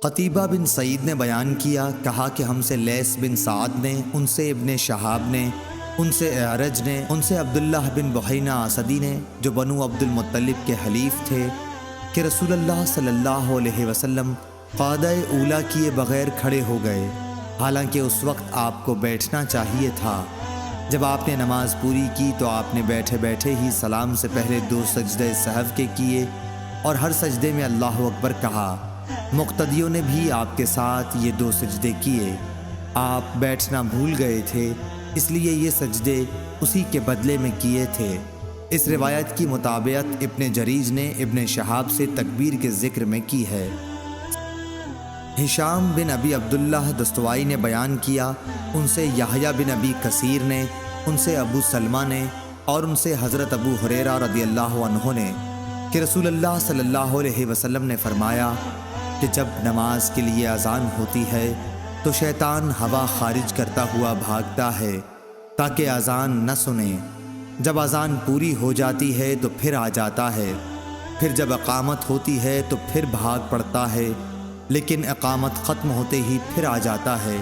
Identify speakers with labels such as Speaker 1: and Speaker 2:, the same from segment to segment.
Speaker 1: قتیبہ بن سعید نے بیان کیا، کہا کہ ہم سے لیث بن سعد نے، ان سے ابن شہاب نے، ان سے اعرج نے، ان سے عبداللہ بن بحینہ اسدی نے جو بنو عبد المطلب کے حلیف تھے کہ رسول اللہ صلی اللہ علیہ وسلم قعدہ اولیٰ کیے بغیر کھڑے ہو گئے، حالانکہ اس وقت آپ کو بیٹھنا چاہیے تھا۔ جب آپ نے نماز پوری کی تو آپ نے بیٹھے بیٹھے ہی سلام سے پہلے 2 سجدے سہو کے کیے اور ہر سجدے میں اللہ اکبر کہا۔ مقتدیوں نے بھی آپ کے ساتھ یہ 2 سجدے کیے۔ آپ بیٹھنا بھول گئے تھے، اس لیے یہ سجدے اسی کے بدلے میں کیے تھے۔ اس روایت کی مطابقت ابن جریج نے ابن شہاب سے تکبیر کے ذکر میں کی ہے۔ ہشام بن ابی عبداللہ دستوائی نے بیان کیا، ان سے یحییٰ بن ابی کثیر نے، ان سے ابو سلمہ نے اور ان سے حضرت ابو ہریرہ رضی اللہ عنہ نے کہ رسول اللہ صلی اللہ علیہ وسلم نے فرمایا کہ جب نماز کے لیے اذان ہوتی ہے تو شیطان ہوا خارج کرتا ہوا بھاگتا ہے تاکہ اذان نہ سنے۔ جب اذان پوری ہو جاتی ہے تو پھر آ جاتا ہے، پھر جب اقامت ہوتی ہے تو پھر بھاگ پڑتا ہے، لیکن اقامت ختم ہوتے ہی پھر آ جاتا ہے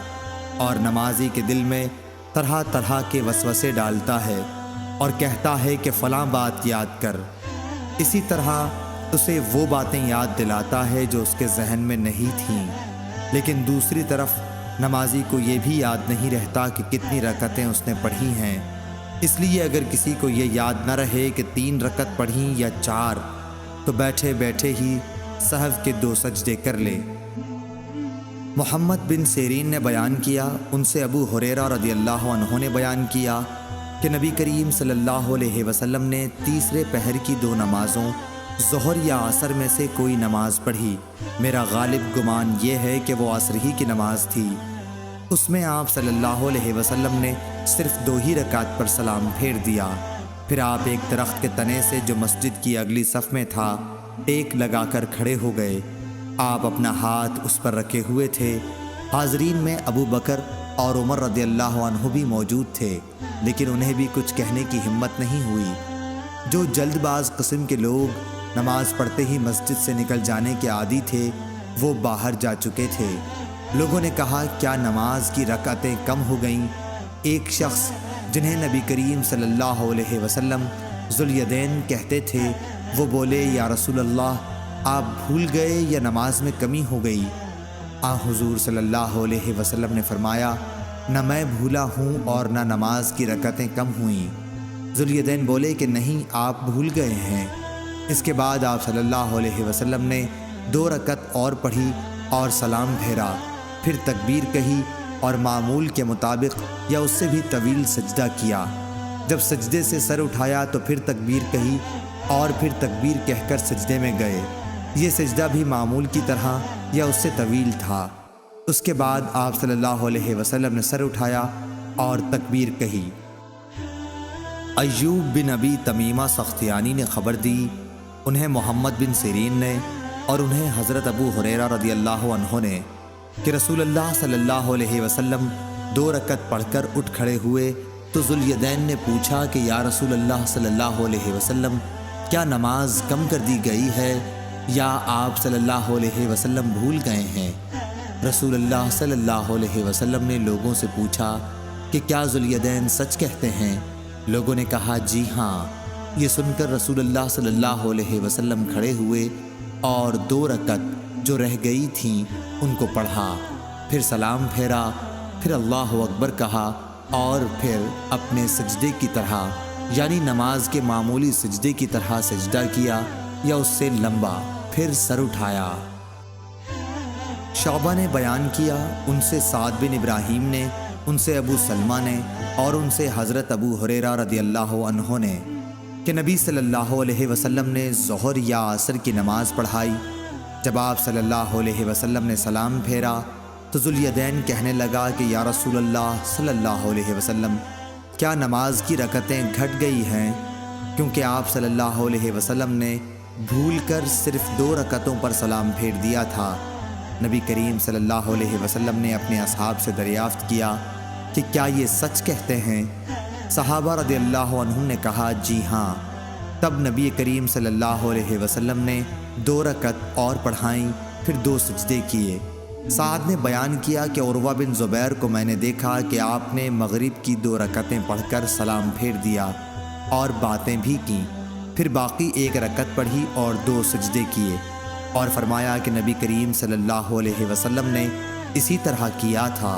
Speaker 1: اور نمازی کے دل میں طرح طرح کے وسوسے ڈالتا ہے اور کہتا ہے کہ فلاں بات یاد کر۔ اسی طرح اسے وہ باتیں یاد دلاتا ہے جو اس کے ذہن میں نہیں تھیں، لیکن دوسری طرف نمازی کو یہ بھی یاد نہیں رہتا کہ کتنی رکعتیں اس نے پڑھی ہیں۔ اس لیے اگر کسی کو یہ یاد نہ رہے کہ 3 رکعت پڑھیں یا 4 تو بیٹھے بیٹھے ہی سہو کے 2 سجدے کر لے۔ محمد بن سیرین نے بیان کیا، ان سے ابو ہریرہ رضی اللہ عنہ نے بیان کیا کہ نبی کریم صلی اللہ علیہ وسلم نے تیسرے پہر کی 2 نمازوں ظہر یا عصر میں سے کوئی نماز پڑھی۔ میرا غالب گمان یہ ہے کہ وہ عصر ہی کی نماز تھی۔ اس میں آپ صلی اللہ علیہ وسلم نے صرف 2 ہی رکعت پر سلام پھیر دیا۔ پھر آپ ایک درخت کے تنے سے جو مسجد کی اگلی صف میں تھا ٹیک لگا کر کھڑے ہو گئے۔ آپ اپنا ہاتھ اس پر رکھے ہوئے تھے۔ حاضرین میں ابو بکر اور عمر رضی اللہ عنہ بھی موجود تھے، لیکن انہیں بھی کچھ کہنے کی ہمت نہیں ہوئی۔ جو جلد باز قسم کے لوگ نماز پڑھتے ہی مسجد سے نکل جانے کے عادی تھے وہ باہر جا چکے تھے۔ لوگوں نے کہا، کیا نماز کی رکعتیں کم ہو گئیں؟ ایک شخص جنہیں نبی کریم صلی اللہ علیہ وسلم ذوالیدین کہتے تھے وہ بولے، یا رسول اللہ، آپ بھول گئے یا نماز میں کمی ہو گئی؟ حضور صلی اللہ علیہ وسلم نے فرمایا، نہ میں بھولا ہوں اور نہ نماز کی رکعتیں کم ہوئیں۔ ذوالیدین بولے کہ نہیں، آپ بھول گئے ہیں۔ اس کے بعد آپ صلی اللہ علیہ وسلم نے 2 رکعت اور پڑھی اور سلام پھیرا، پھر تکبیر کہی اور معمول کے مطابق یا اس سے بھی طویل سجدہ کیا۔ جب سجدے سے سر اٹھایا تو پھر تکبیر کہی اور پھر تکبیر کہہ کر سجدے میں گئے۔ یہ سجدہ بھی معمول کی طرح یا اس سے طویل تھا۔ اس کے بعد آپ صلی اللہ علیہ وسلم نے سر اٹھایا اور تکبیر کہی۔ ایوب بن ابی تمیمہ سختیانی نے خبر دی، انہیں محمد بن سیرین نے اور انہیں حضرت ابو ہریرہ رضی اللہ عنہ نے کہ رسول اللہ صلی اللہ علیہ وسلم 2 رکعت پڑھ کر اٹھ کھڑے ہوئے تو ذوالیدین نے پوچھا کہ یا رسول اللہ صلی اللہ علیہ وسلم، کیا نماز کم کر دی گئی ہے یا آپ صلی اللہ علیہ وسلم بھول گئے ہیں؟ رسول اللہ صلی اللہ علیہ وسلم نے لوگوں سے پوچھا کہ کیا ذوالیدین سچ کہتے ہیں؟ لوگوں نے کہا، جی ہاں۔ یہ سن کر رسول اللہ صلی اللہ علیہ وسلم کھڑے ہوئے اور 2 رکعت جو رہ گئی تھیں ان کو پڑھا، پھر سلام پھیرا، پھر اللہ اکبر کہا اور پھر اپنے سجدے کی طرح یعنی نماز کے معمولی سجدے کی طرح سجدہ کیا یا اس سے لمبا، پھر سر اٹھایا۔ شعبہ نے بیان کیا، ان سے سعد بن ابراہیم نے، ان سے ابو سلمہ نے اور ان سے حضرت ابو ہریرہ رضی اللہ عنہ نے کہ نبی صلی اللہ علیہ وسلم نے ظہر یا عصر کی نماز پڑھائی۔ جب آپ صلی اللہ علیہ وسلم نے سلام پھیرا تو ذوالیدین کہنے لگا کہ یا رسول اللہ صلی اللہ علیہ وسلم، کیا نماز کی رکعتیں گھٹ گئی ہیں؟ کیونکہ آپ صلی اللہ علیہ وسلم نے بھول کر صرف 2 رکعتوں پر سلام پھیر دیا تھا۔ نبی کریم صلی اللہ علیہ وسلم نے اپنے اصحاب سے دریافت کیا کہ کیا یہ سچ کہتے ہیں؟ صحابہ رضی اللہ عنہم نے کہا، جی ہاں۔ تب نبی کریم صلی اللہ علیہ وسلم نے 2 رکعت اور پڑھائیں پھر 2 سجدے کیے۔ سعد نے بیان کیا کہ عروہ بن زبیر کو میں نے دیکھا کہ آپ نے مغرب کی 2 رکعتیں پڑھ کر سلام پھیر دیا اور باتیں بھی کیں، پھر باقی 1 رکعت پڑھی اور 2 سجدے کیے، اور فرمایا کہ نبی کریم صلی اللہ علیہ وسلم نے اسی طرح کیا تھا۔